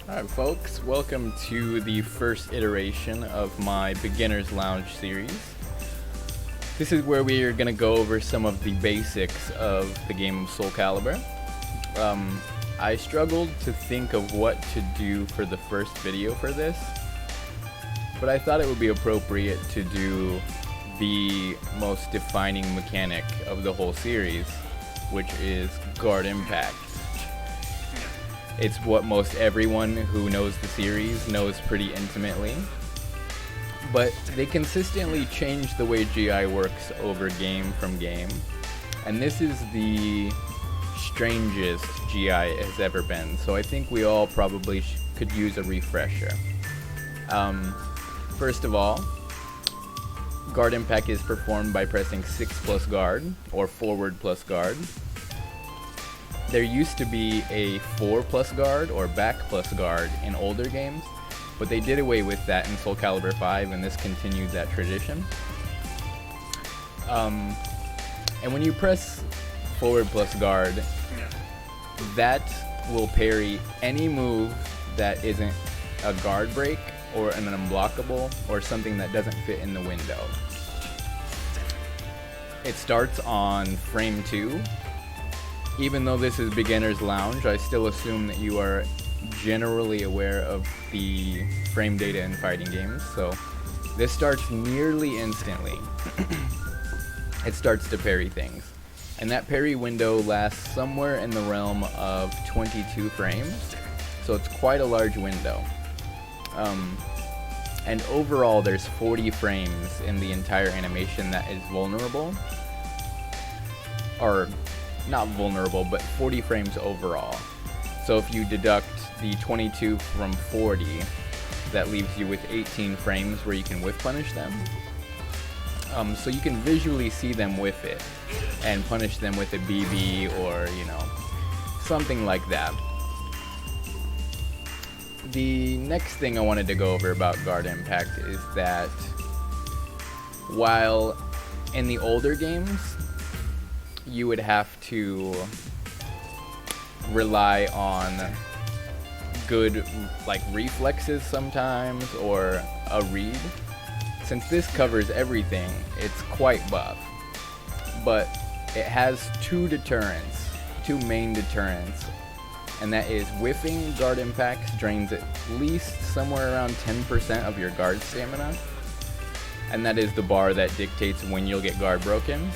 Alright folks, welcome to the first iteration of my Beginner's Lounge series. This is where we are going to go over some of the basics of the game of Soulcalibur. I struggled to think of what to do for the first video for this, but I thought it would be appropriate to do the most defining mechanic of the whole series, which is guard impact. It's what most everyone who knows the series knows pretty intimately, but they consistently change the way GI works over game from game, and this is the strangest GI has ever been, so I think we all probably could use a refresher. First of all, guard impact is performed by pressing 6 plus guard, or forward plus guard. There used to be a 4 plus guard or back plus guard in older games, but they did away with that in Soulcalibur 5, and this continued that tradition. And when you press forward plus guard, that will parry any move that isn't a guard break or an unblockable or something that doesn't fit in the window. It starts on frame 2. Even though this is Beginner's Lounge, I still assume that you are generally aware of the frame data in fighting games, so this starts nearly instantly. It starts to parry things, and that parry window lasts somewhere in the realm of 22 frames, so it's quite a large window. And overall there's 40 frames in the entire animation that is vulnerable, or not vulnerable, but 40 frames overall. So if you deduct the 22 from 40, that leaves you with 18 frames where you can whiff punish them. So you can visually see them whiff it and punish them with a BB or, something like that. The next thing I wanted to go over about guard impact is that while in the older games you would have to rely on good reflexes sometimes or a read, since this covers everything, it's quite buff. But it has two main deterrents, and that is whiffing guard impacts drains at least somewhere around 10% of your guard stamina, and that is the bar that dictates when you'll get guard broken.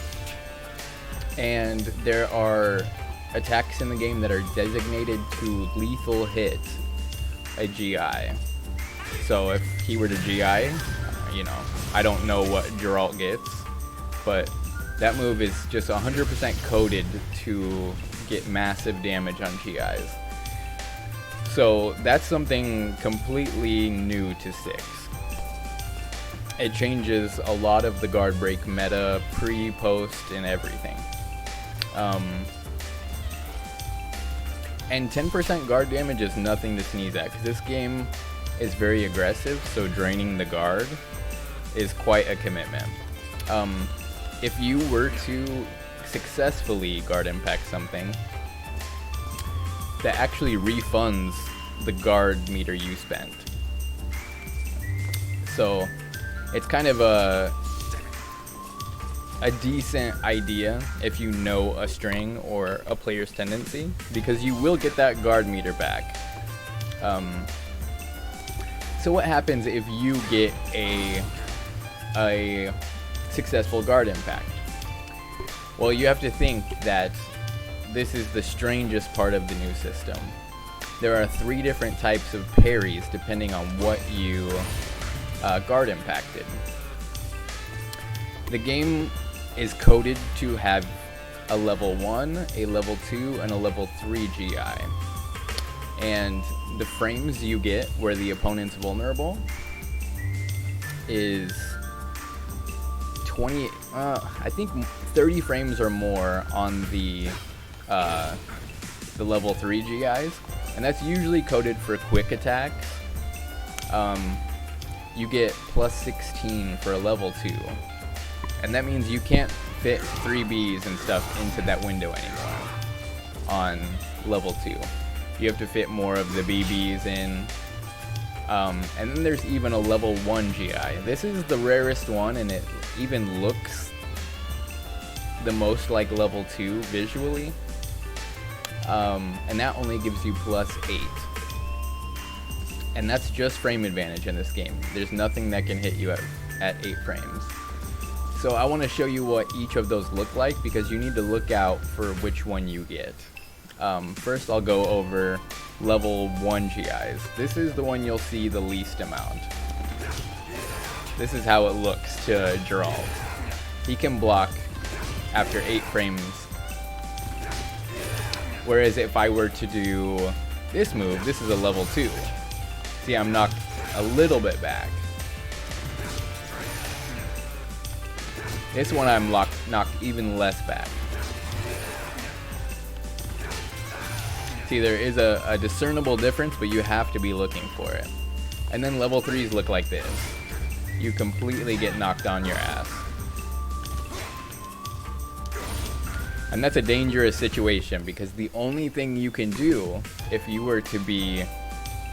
And there are attacks in the game that are designated to lethal hit a GI. So if he were to GI, I don't know what Geralt gets, but that move is just 100% coded to get massive damage on GIs. So that's something completely new to 6. It changes a lot of the guard break meta, pre, post, and everything. And 10% guard damage is nothing to sneeze at, because this game is very aggressive, so draining the guard is quite a commitment. If you were to successfully guard impact something, that actually refunds the guard meter you spent. So it's kind of a decent idea if you know a string or a player's tendency, because you will get that guard meter back. So what happens if you get a successful guard impact? Well, you have to think that this is the strangest part of the new system. There are 3 different types of parries depending on what you guard impacted. The game is coded to have a level 1, a level 2, and a level 3 GI. And the frames you get where the opponent's vulnerable is 30 frames or more on the level 3 GIs, and that's usually coded for quick attacks. You get plus 16 for a level 2. And that means you can't fit 3Bs and stuff into that window anymore on level 2. You have to fit more of the BBs in. And then there's even a level 1 GI. This is the rarest one, and it even looks the most like level 2 visually. And that only gives you +8. And that's just frame advantage in this game. There's nothing that can hit you at 8 frames. So I want to show you what each of those look like, because you need to look out for which one you get. First I'll go over level 1 GIs. This is the one you'll see the least amount. This is how it looks to Geralt. He can block after 8 frames. Whereas if I were to do this move, this is a level 2. See, I'm knocked a little bit back. This one I'm knocked even less back. See, there is a discernible difference, but you have to be looking for it. And then level 3s look like this. You completely get knocked on your ass. And that's a dangerous situation, because the only thing you can do if you were to be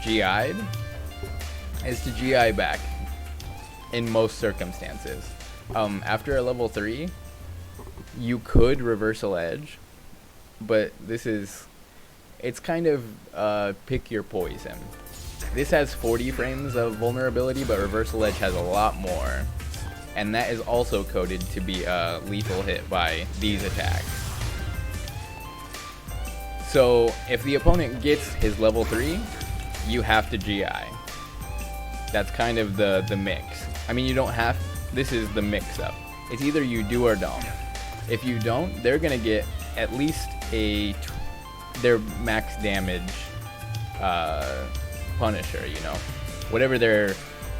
GI'd is to GI back in most circumstances. After a level 3, you could reversal edge, but it's kind of pick your poison. This has 40 frames of vulnerability, but reversal edge has a lot more. And that is also coded to be a lethal hit by these attacks. So if the opponent gets his level 3, you have to GI. That's kind of the mix. I mean, you don't have, this is the mix up. It's either you do or don't. If you don't, they're gonna get at least their max damage Punisher, you know, whatever their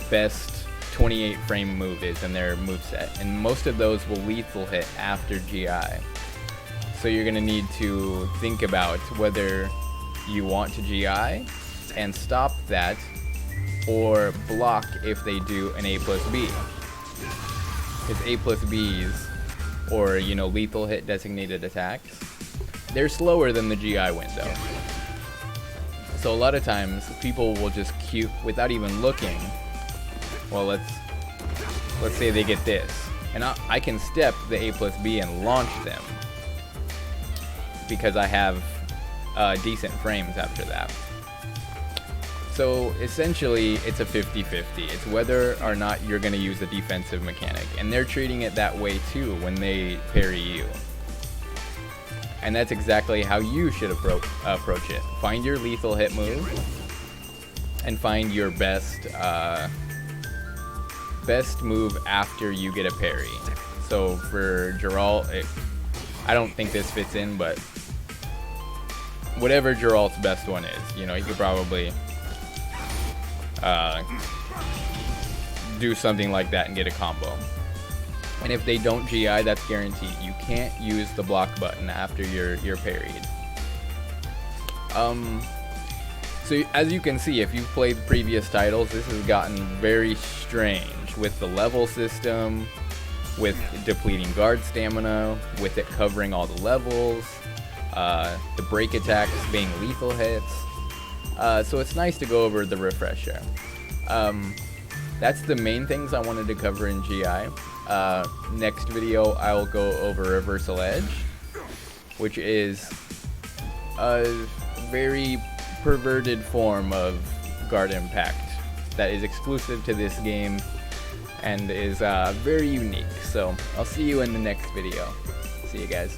best 28 frame move is in their moveset, and most of those will lethal hit after GI. So you're gonna need to think about whether you want to GI and stop that, or block if they do an A+B. Because A+Bs, or you know, lethal hit designated attacks, they're slower than the GI window. So a lot of times people will just queue without even looking. Well, let's say they get this, and I can step the A+B and launch them because I have decent frames after that. So essentially it's a 50-50. It's whether or not you're going to use a defensive mechanic, and they're treating it that way too when they parry you. And that's exactly how you should approach it. Find your lethal hit move, and find your best move after you get a parry. So for Geralt, I don't think this fits in, but whatever Geralt's best one is, you know, he could probably do something like that and get a combo. And if they don't GI, that's guaranteed. You can't use the block button after you're parried. So as you can see, if you've played previous titles, this has gotten very strange with the level system, with depleting guard stamina, with it covering all the levels, the break attacks being lethal hits. So it's nice to go over the refresher. That's the main things I wanted to cover in GI. Next video I'll go over Reversal Edge, which is a very perverted form of guard impact that is exclusive to this game and is very unique. So I'll see you in the next video. See you guys.